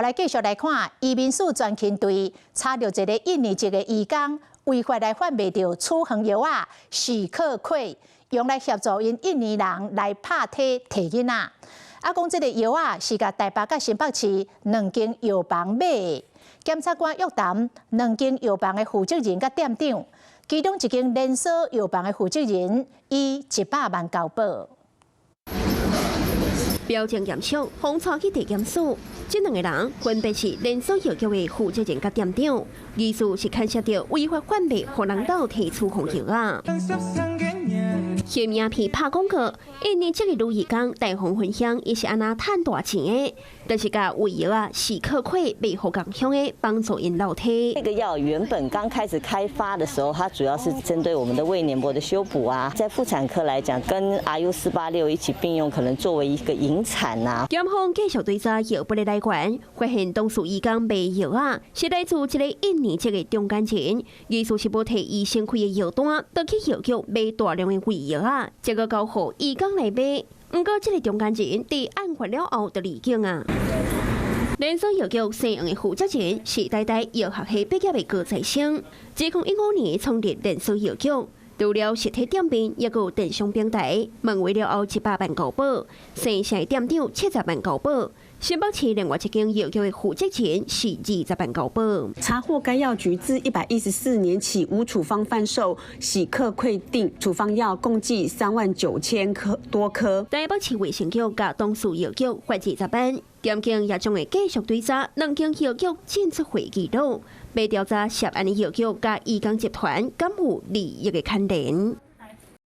來繼續來看，移民署專勤隊查到一個印尼籍的移工違法來販賣着處方藥啊，史克潰，用來協助印尼人來拍體摕囡仔。啊，講這個藥啊是甲台北甲新北市兩間藥房買的。檢察官約談兩間藥房的負責人甲店長，其中一間連鎖藥房的負責人以100萬交保。表情嚴肅，紅帶去地檢署。這兩個人分別是連鎖藥局的負責人甲店長，疑似是牽涉到違法販賣，互人盜摕處方藥啊。嫌影片拍廣告，印尼這個女移工大方分享，伊是安那賺大錢的，但是甲胃藥啊史克潰賣互共鄉的，幫助因落體。這個藥原本剛開始開發的時候，它主要是針對我們的胃黏膜的修補啊，在婦產科來講，跟 RU486一起並用，可能作為一個引產吶。檢方繼續追查藥物的來源，發現當事移工賣藥啊是來自一個印尼籍的中間人，疑似是無提醫生開的藥單，倒去藥局買大量的胃藥啊，結果交予移工來買。不過，這個中間人在案發了後就離境啊。連鎖藥局西洋的負責人是台大藥學系畢業的高材生，2015年創立連鎖藥局，除了實體店面，也有電商平台。問話了後100萬交保，生產店長70萬交保。新北市另外一間藥局的負責人是20萬交保。查獲該藥局自114年起無處方販售史克潰定處方藥，共計39000多顆。台北市衛生局甲當事藥局發20班，檢警也將會繼續追查兩間藥局進出會記錄，要調查涉案的藥局甲移工集團敢有利益的牽連。